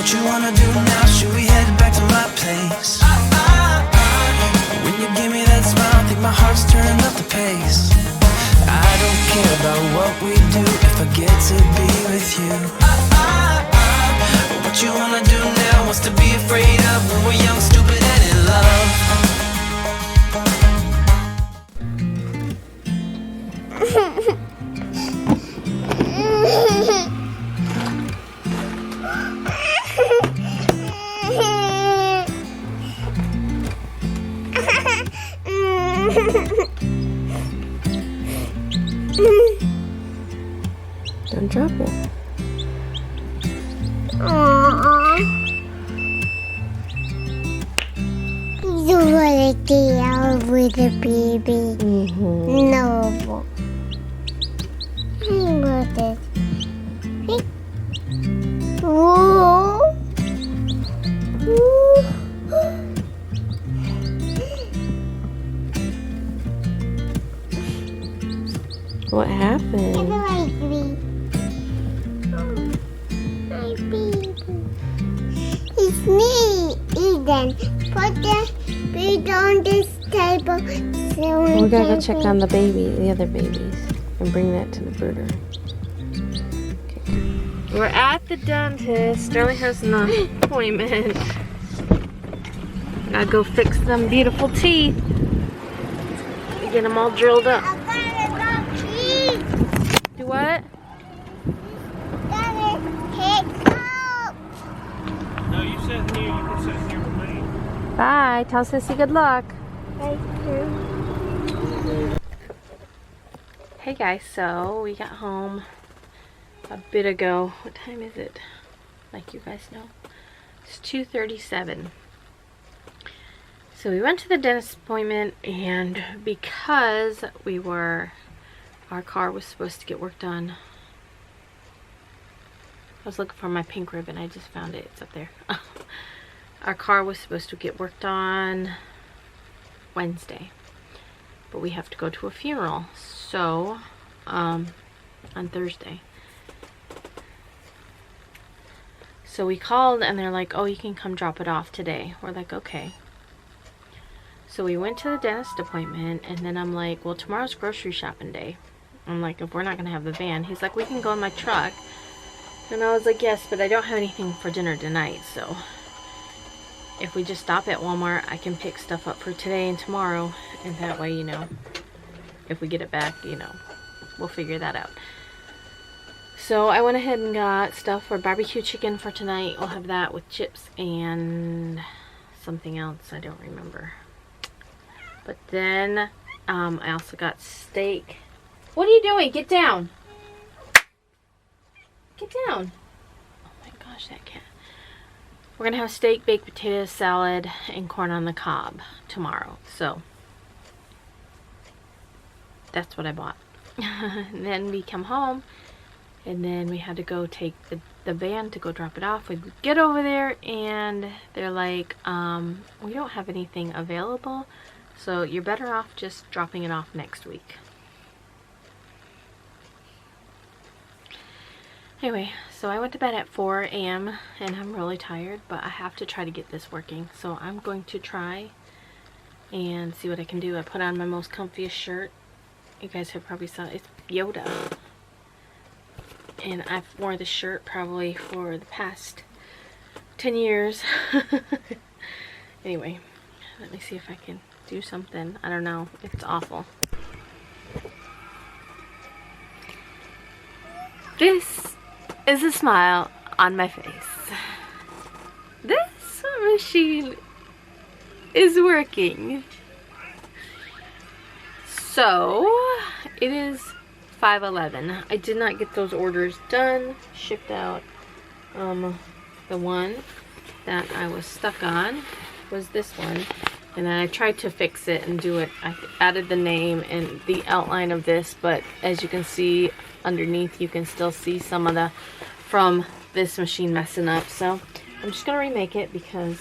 What you wanna do now? Should we head back to my place? When you give me that smile, I think my heart's turning up the pace. I don't care about what we do if I get to be with you. What you wanna do now? What's to be afraid of when we're young, stupid, and in love? Don't drop it. You wanna stay out with the baby? No. I want it. Whoa. What happened? Hi, baby. It's me, Eden. Put the food on this table. So We gotta go check on the other babies, and bring that to the brooder. Okay. We're at the dentist. Sterling has an appointment. Gotta go fix them beautiful teeth. Get them all drilled up. Do what? No, you sit here. You can sit here with me. Bye. Tell Sissy good luck. Hey guys, so we got home a bit ago. What time is it? Like you guys know. It's 2:37. So we went to the dentist appointment, and because our car was supposed to get work done. I was looking for my pink ribbon. I just found it. It's up there. Our car was supposed to get worked on Wednesday, but we have to go to a funeral. So, on Thursday. So we called and they're like, oh, you can come drop it off today. We're like, okay. So we went to the dentist appointment, and then I'm like, well, tomorrow's grocery shopping day. I'm like, if we're not going to have the van. He's like, we can go in my truck. And I was like, yes, but I don't have anything for dinner tonight. So if we just stop at Walmart, I can pick stuff up for today and tomorrow. And that way, you know, if we get it back, you know, we'll figure that out. So I went ahead and got stuff for barbecue chicken for tonight. We'll have that with chips and something else. I don't remember. But then I also got steak. What are you doing? Get down. Get down. Oh my gosh, that cat. We're going to have steak, baked potato salad, and corn on the cob tomorrow. So that's what I bought. And then we come home, and then we had to go take the van to go drop it off. We get over there, and they're like, we don't have anything available, so you're better off just dropping it off next week. Anyway, so I went to bed at 4 a.m. and I'm really tired, but I have to try to get this working. So I'm going to try and see what I can do. I put on my most comfiest shirt. You guys have probably saw it. It's Yoda. And I've worn this shirt probably for the past 10 years. Anyway, let me see if I can do something. I don't know. It's awful. This is a smile on my face. This machine is working. So it is 5:11. I did not get those orders done, shipped out. The one that I was stuck on was this one, and then I tried to fix it and do it. I added the name and the outline of this, but as you can see underneath, you can still see some of the from this machine messing up. So I'm just gonna remake it because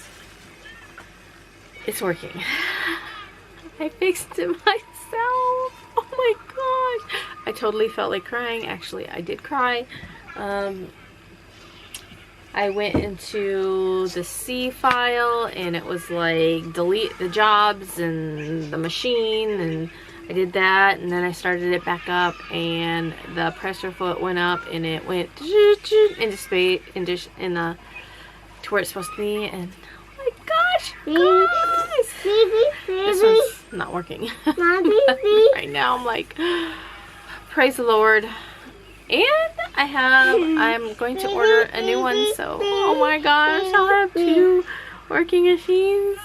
it's working. I fixed it myself. Oh my gosh, I totally felt like crying. Actually, I did cry. I went into the C file and it was like delete the jobs and the machine, and I did that, and then I started it back up and the presser foot went up and it went into space to where it's supposed to be, and oh my gosh, guys! This one's not working. Right now I'm like, praise the Lord. And I'm going to order a new one, so oh my gosh, I'll have 2 working machines.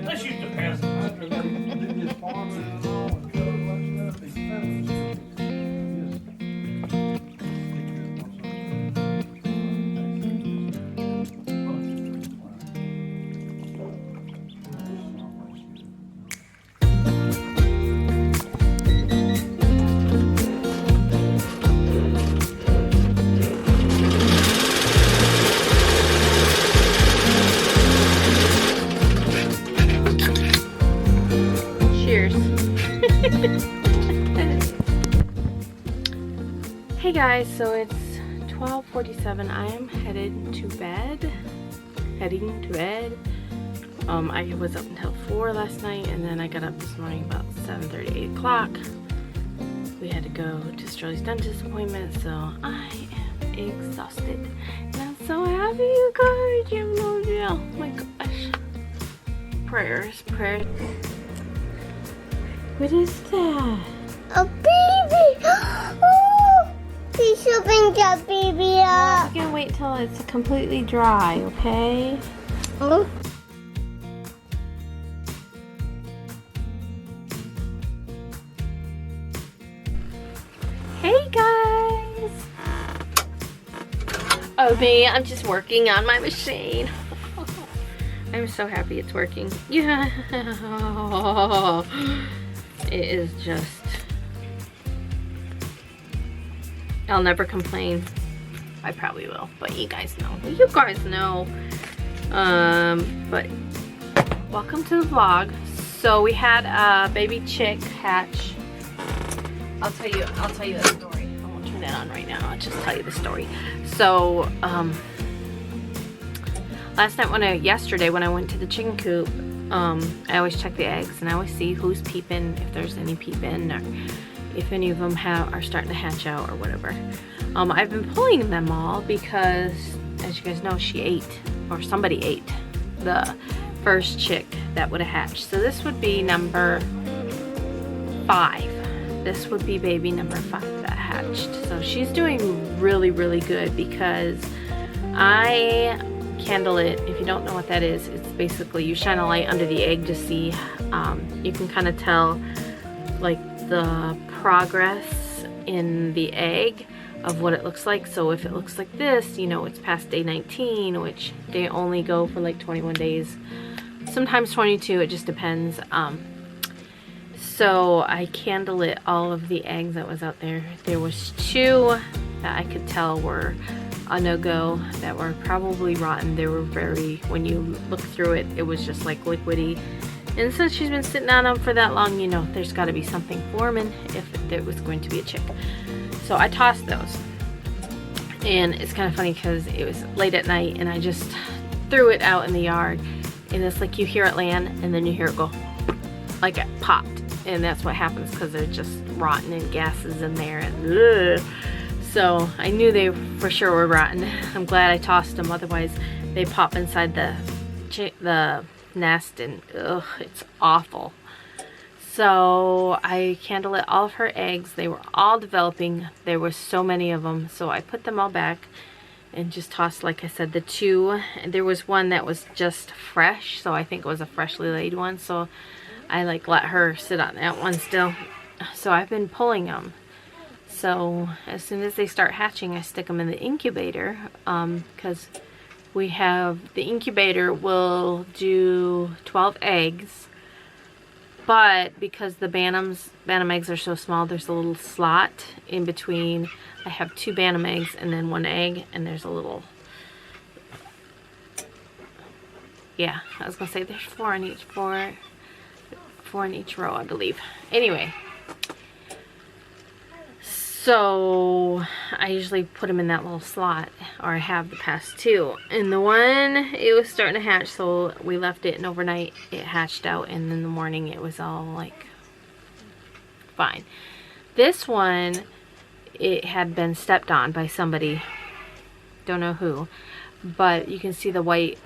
Let's use the peasants. Hey guys, so it's 12:47. I am heading to bed. I was up until 4 last night, and then I got up this morning about 7:30, 8 o'clock. We had to go to Swirly's dentist appointment, so I am exhausted. And I'm so happy, you guys. You have no idea. Oh my gosh. Prayers. What is that? A baby! Oh! He's opening the baby up. You can wait till it's completely dry, okay? Oh. Hey guys! Oh me, I'm just working on my machine. I'm so happy it's working. Yeah. It is just, I'll never complain. I probably will, but you guys know. But welcome to the vlog. So we had a baby chick hatch. I'll tell you the story. I won't turn that on right now. I'll just tell you the story. So yesterday when I went to the chicken coop, I always check the eggs and I always see who's peeping, if there's any peeping, or if any of them are starting to hatch out or whatever. I've been pulling them all because, as you guys know, she ate, or somebody ate, the first chick that would have hatched. So this would be number 5. This would be baby number 5 that hatched. So she's doing really, really good because I candle it. If you don't know what that is, it's basically you shine a light under the egg to see, you can kind of tell like the progress in the egg of what it looks like. So if it looks like this, you know it's past day 19, which they only go for like 21 days, sometimes 22, it just depends. So I candle it all of the eggs that was out there. There was 2 that I could tell were a no-go, that were probably rotten. They were very, when you look through it, it was just like liquidy. And since she's been sitting on them for that long, you know, there's got to be something forming if it was going to be a chick. So I tossed those. And it's kind of funny because it was late at night and I just threw it out in the yard. And it's like you hear it land and then you hear it go, like it popped. And that's what happens because they're just rotten and gases in there. And ugh. So I knew they for sure were rotten. I'm glad I tossed them, otherwise they pop inside the nest and ugh, it's awful. So I candlelit all of her eggs. They were all developing. There were so many of them. So I put them all back and just tossed, like I said, the 2. There was one that was just fresh, so I think it was a freshly laid one. So I like let her sit on that one still. So I've been pulling them. So as soon as they start hatching, I stick them in the incubator, because we have, the incubator will do 12 eggs, but because the bantam eggs are so small, there's a little slot in between. I have 2 bantam eggs and then 1 egg, and there's a little, yeah, I was gonna say there's 4 in each, 4 in each row, I believe. Anyway, so I usually put them in that little slot, or I have the past 2. And the one, it was starting to hatch, so we left it, and overnight it hatched out, and in the morning it was all like fine. This one, it had been stepped on by somebody, don't know who, but you can see the white,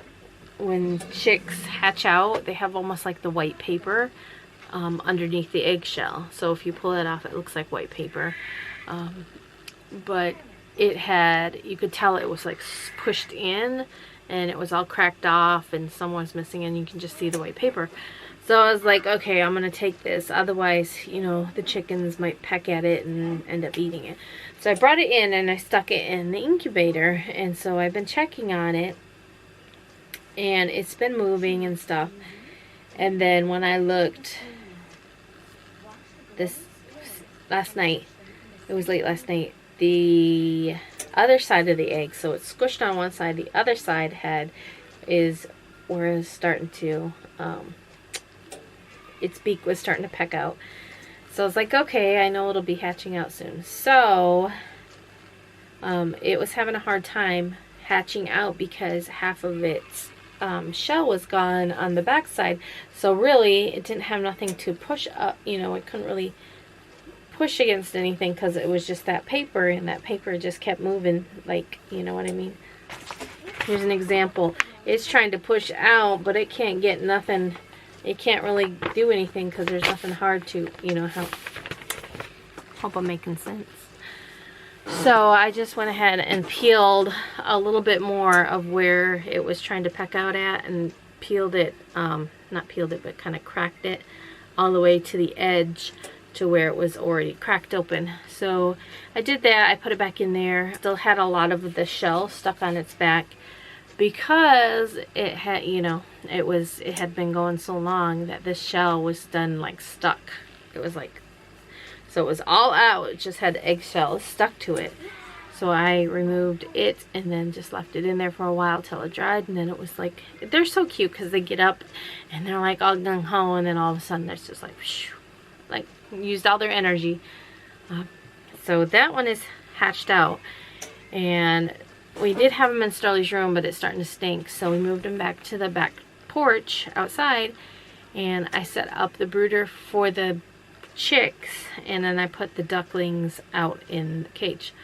when chicks hatch out, they have almost like the white paper underneath the eggshell. So if you pull it off, it looks like white paper. But it had, you could tell it was like pushed in, and it was all cracked off, and some was missing, and you can just see the white paper. So I was like, okay, I'm gonna take this, otherwise, you know, the chickens might peck at it and end up eating it. So I brought it in and I stuck it in the incubator, and so I've been checking on it, and it's been moving and stuff. And then when I looked this last night, it was late last night, the other side of the egg, so it's squished on one side, the other side is where it's starting to, its beak was starting to peck out. So I was like, okay, I know it'll be hatching out soon. So it was having a hard time hatching out because half of its shell was gone on the back side. So really, it didn't have nothing to push up, you know, it couldn't really push against anything because it was just that paper, and that paper just kept moving, like, you know what I mean. Here's an example. It's trying to push out, but it can't get nothing. It can't really do anything because there's nothing hard to, you know, hope I'm making sense. So I just went ahead and peeled a little bit more of where it was trying to peck out at, and peeled it, not peeled it, but kind of cracked it all the way to the edge, to where it was already cracked open. So I did that. I put it back in there. Still had a lot of the shell stuck on its back because it had, you know, it had been going so long that this shell was done like stuck. It was like, so it was all out. It just had eggshells stuck to it. So I removed it and then just left it in there for a while till it dried. And then it was like, they're so cute because they get up and they're like all gung-ho, and then all of a sudden there's just like, whoosh, like used all their energy. So that one is hatched out, and we did have them in Sterling's room, but it's starting to stink, so we moved them back to the back porch outside, and I set up the brooder for the chicks, and then I put the ducklings out in the cage.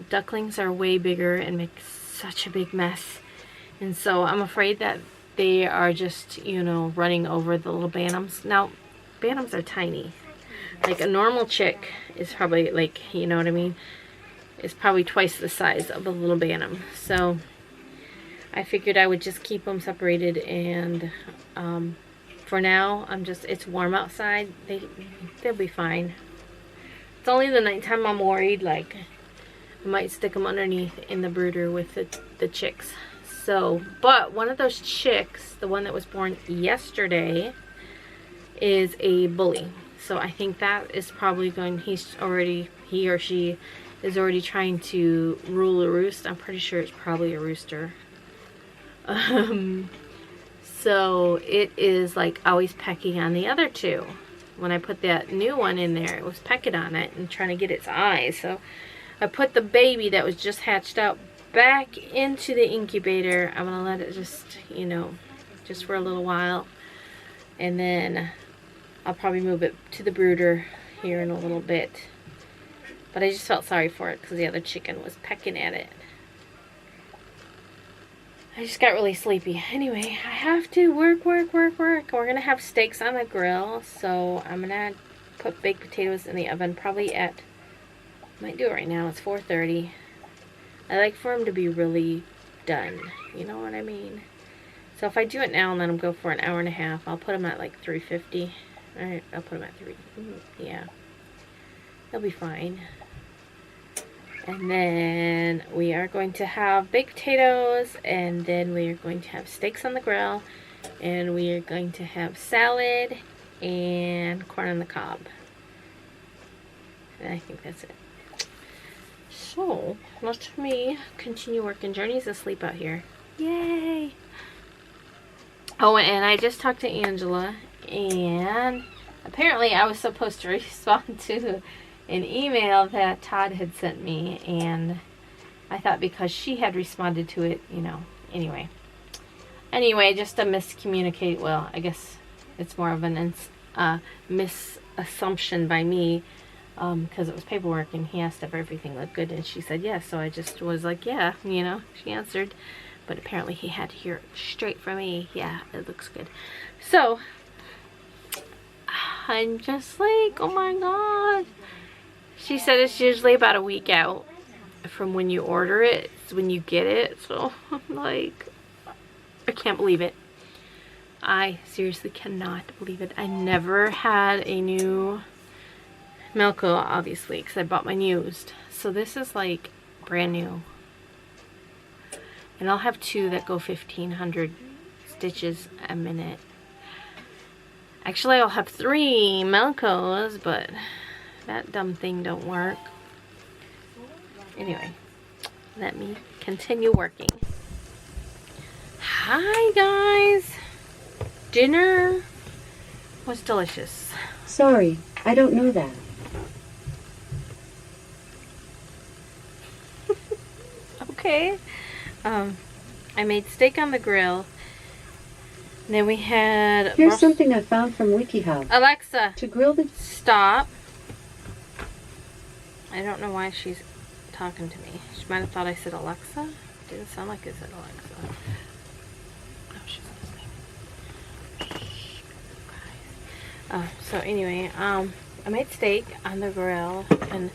Ducklings are way bigger and make such a big mess, and so I'm afraid that they are just, you know, running over the little bantams. Now bantams are tiny. Like a normal chick is probably like, you know what I mean, it's probably twice the size of a little bantam. So I figured I would just keep them separated, and for now I'm just, it's warm outside, they'll be fine. It's only the nighttime I'm worried, like I might stick them underneath in the brooder with the chicks. So, but one of those chicks, the one that was born yesterday, is a bully. So I think that is probably going, he or she is already trying to rule a roost. I'm pretty sure it's probably a rooster. So it is like always pecking on the other two. When I put that new one in there, it was pecking on it and trying to get its eyes. So I put the baby that was just hatched out back into the incubator. I'm gonna let it just, you know, just for a little while, and then I'll probably move it to the brooder here in a little bit. But I just felt sorry for it because the other chicken was pecking at it. I just got really sleepy. Anyway, I have to work. We're gonna have steaks on the grill, so I'm gonna put baked potatoes in the oven probably at, might do it right now, it's 4:30. I like for them to be really done, you know what I mean? So if I do it now and let them go for an hour and a half, I'll put them at like 350. Alright, I'll put them at 3. Yeah. It'll be fine. And then we are going to have baked potatoes, and then we are going to have steaks on the grill, and we are going to have salad and corn on the cob. And I think that's it. So, let me continue working. Journey's asleep out here. Yay! Oh, and I just talked to Angela, and apparently I was supposed to respond to an email that Todd had sent me, and I thought because she had responded to it, you know, anyway, just a miscommunicate. Well, I guess it's more of an misassumption by me, because it was paperwork, and he asked if everything looked good, and she said yes, so I just was like, yeah, you know, she answered, but apparently he had to hear it straight from me. Yeah, it looks good. So I'm just like, oh my god. She said it's usually about a week out from when you order it. It's when you get it. So I'm like, I can't believe it. I seriously cannot believe it. I never had a new Melco, obviously, because I bought mine used. So this is like brand new. And I'll have two that go 1,500 stitches a minute. Actually, I'll have 3 Melcos, but that dumb thing don't work. Anyway, let me continue working. Hi, guys. Dinner was delicious. Sorry, I don't know that. Okay. I made steak on the grill. And then we had... Here's something I found from WikiHow. Alexa, To grill the... stop. I don't know why she's talking to me. She might have thought I said Alexa. Didn't sound like I said Alexa. Oh, she's listening. So anyway, I made steak on the grill, and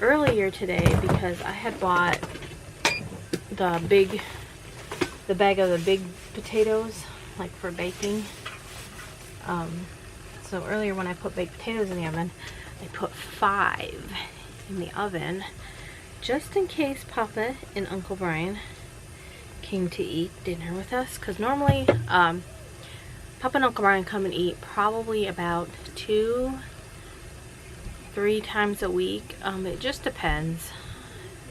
earlier today, because I had bought the bag of the big potatoes, like for baking. So earlier when I put baked potatoes in the oven, I put 5 in the oven, just in case Papa and Uncle Brian came to eat dinner with us, because normally Papa and Uncle Brian come and eat probably about 2-3 times a week. It just depends.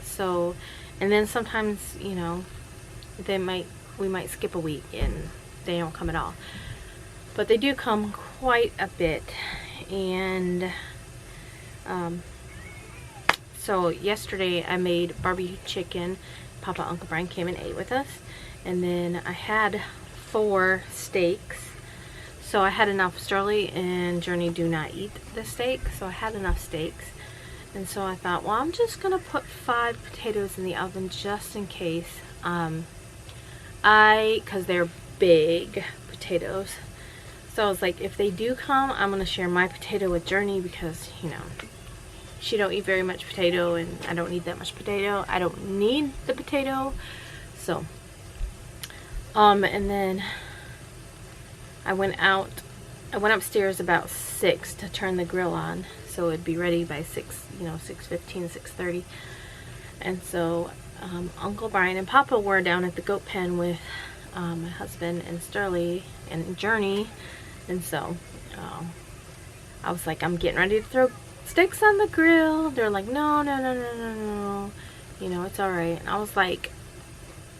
So, and then sometimes, you know, we might skip a week and they don't come at all, but they do come quite a bit. And so yesterday I made barbecue chicken. Papa and Uncle Brian came and ate with us, and then I had 4 steaks. So I had enough. Swirly and Journey do not eat the steak, so I had enough steaks. And so I thought, well, I'm just gonna put 5 potatoes in the oven just in case. Because they're big potatoes, so I was like, if they do come, I'm gonna share my potato with Journey, because, you know, she don't eat very much potato, and I don't need that much potato. I don't need the potato. So and then I went upstairs about 6 to turn the grill on, so it'd be ready by 6, you know, 6:15, 6:30. And so Uncle Brian and Papa were down at the goat pen with my husband and Swirly and Journey, and so I was like, I'm getting ready to throw steaks on the grill. They're like, no, you know, it's alright. And I was like,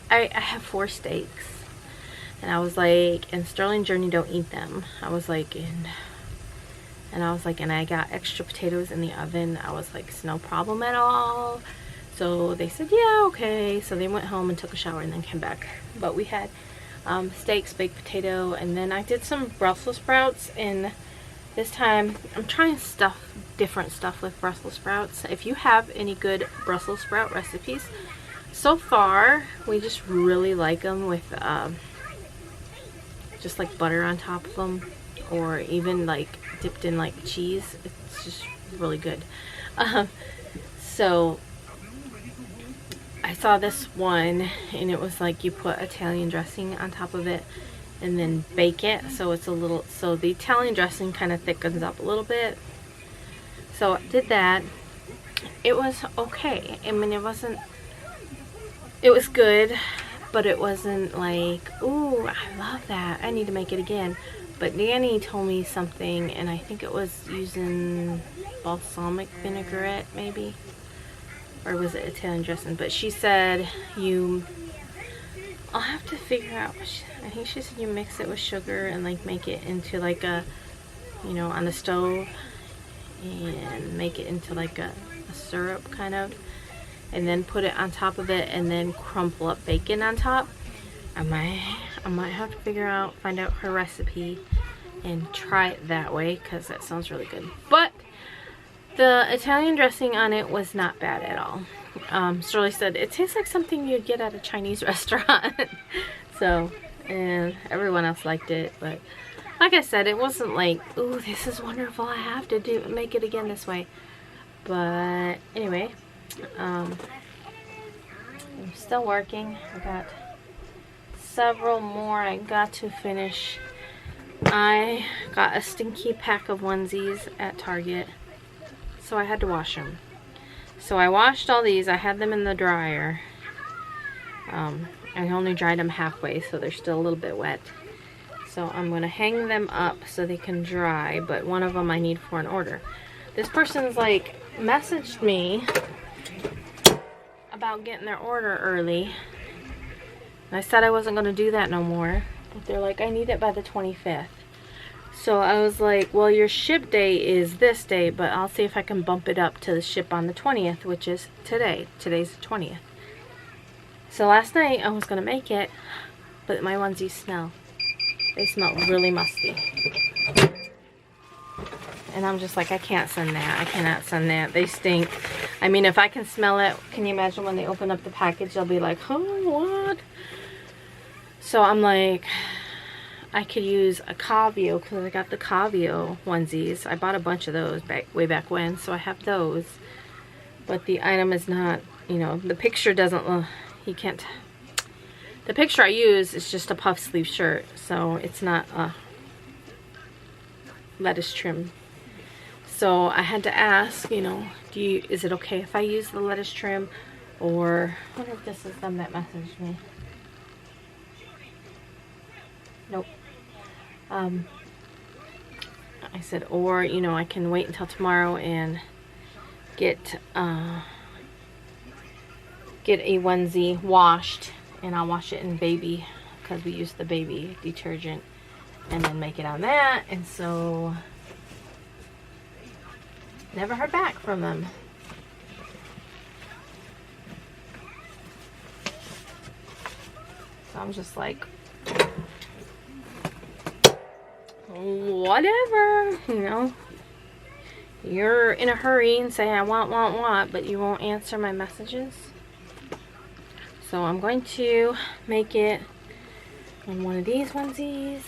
I have 4 steaks, and I was like, and Swirly and Journey don't eat them. I was like, and I got extra potatoes in the oven. I was like, it's no problem at all. So they said, yeah, okay. So they went home and took a shower and then came back. But we had steaks, baked potato, and then I did some Brussels sprouts. And this time I'm trying different stuff with Brussels sprouts. If you have any good Brussels sprout recipes, so far we just really like them with just like butter on top of them, or even like dipped in like cheese. It's just really good. So I saw this one, and it was like you put Italian dressing on top of it and then bake it, so it's a little, so the Italian dressing kind of thickens up a little bit. So I did that, it was okay. I mean, it was good, but it wasn't like, ooh, I love that, I need to make it again. But Danny told me something, and I think it was using balsamic vinaigrette maybe, or was it Italian dressing? But she said I'll have to figure out, I think she said you mix it with sugar and like make it into like a, you know, on the stove, and make it into like a syrup kind of, and then put it on top of it, and then crumple up bacon on top. I might have to find out her recipe and try it that way, because that sounds really good. But the Italian dressing on it was not bad at all. Shirley said it tastes like something you'd get at a Chinese restaurant. So, and everyone else liked it, but like I said, it wasn't like, ooh, this is wonderful, I have to make it again this way. But anyway, I'm still working. I got several more I got to finish. I got a stinky pack of onesies at Target, so I had to wash them. So I washed all these. I had them in the dryer. I only dried them halfway, so they're still a little bit wet. So I'm going to hang them up so they can dry, but one of them I need for an order. This person's like messaged me about getting their order early. And I said I wasn't going to do that no more. But they're like, I need it by the 25th. So I was like, well, your ship day is this day, but I'll see if I can bump it up to the ship on the 20th, which is today. Today's the 20th. So last night I was going to make it, but my onesies smell. They smell really musty. And I'm just like, I can't send that. I cannot send that. They stink. I mean, if I can smell it, can you imagine when they open up the package, they'll be like, oh, what? So I'm like, I could use a Cavio, because I got the Cavio onesies. I bought a bunch of those way back when, so I have those. But the item is not, you know, the picture doesn't, you can't. The picture I use is just a puff sleeve shirt, so it's not a lettuce trim. So I had to ask, you know, is it okay if I use the lettuce trim? Or, I wonder if this is them that messaged me. Nope. I said, or, you know, I can wait until tomorrow and get a onesie washed, and I'll wash it in baby, because we use the baby detergent, and then make it on that. And so never heard back from them. So I'm just like, whatever, you know. You're in a hurry and say I want, but you won't answer my messages. So I'm going to make it on one of these onesies.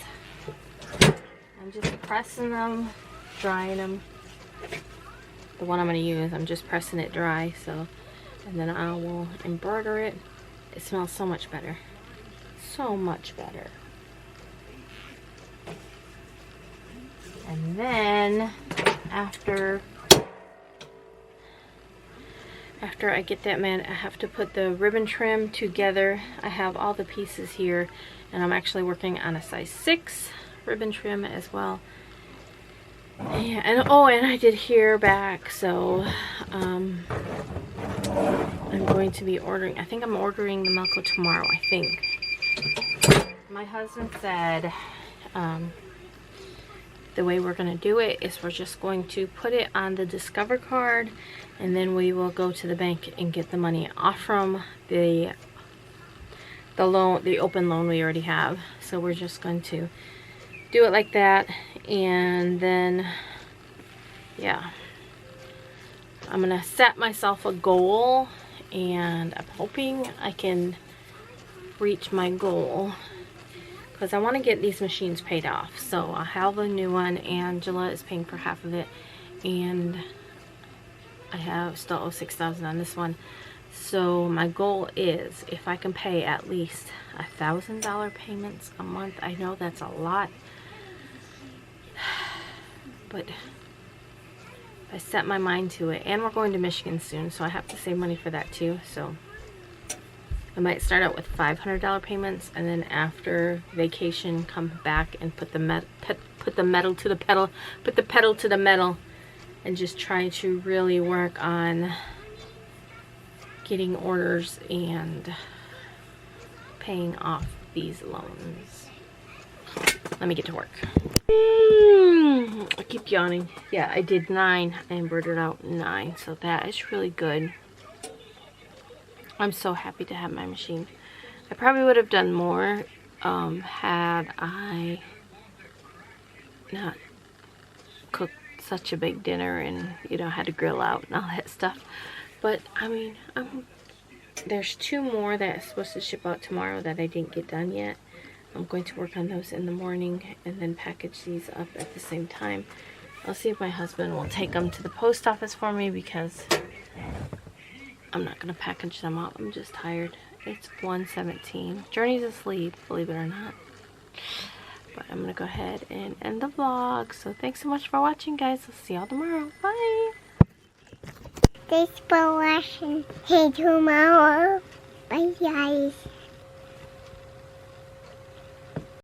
I'm just pressing them, drying them. The one I'm going to use, I'm just pressing it dry, so, and then I will embroider it. It smells so much better. So much better. And then after I get that, man, I have to put the ribbon trim together. I have all the pieces here, and I'm actually working on a size 6 ribbon trim as well. And oh, and I did hear back, so I'm going to be ordering, I think I'm ordering the Melco tomorrow, I think. My husband said the way we're going to do it is we're just going to put it on the Discover card, and then we will go to the bank and get the money off from the loan, the open loan we already have. So we're just going to do it like that, and then yeah, I'm gonna set myself a goal, and I'm hoping I can reach my goal, because I want to get these machines paid off. So I have a new one. Angela is paying for half of it, and I have still owe $6,000 on this one. So my goal is, if I can pay at least $1,000 payments a month. I know that's a lot, but I set my mind to it. And we're going to Michigan soon, so I have to save money for that too. So I might start out with $500 payments, and then after vacation come back and put the pedal to the metal, and just try to really work on getting orders and paying off these loans. Let me get to work. I keep yawning. Yeah, I did 9. I embroidered out 9, so that is really good. I'm so happy to have my machine. I probably would have done more had I not cooked such a big dinner and, you know, had to grill out and all that stuff. But I mean, there's 2 more that is supposed to ship out tomorrow that I didn't get done yet. I'm going to work on those in the morning and then package these up at the same time. I'll see if my husband will take them to the post office for me, because I'm not going to package them up. I'm just tired. It's 1:17. Journey's asleep, believe it or not. But I'm going to go ahead and end the vlog. So thanks so much for watching, guys. I'll see y'all tomorrow. Bye. Thanks for watching. See you tomorrow. Bye, guys.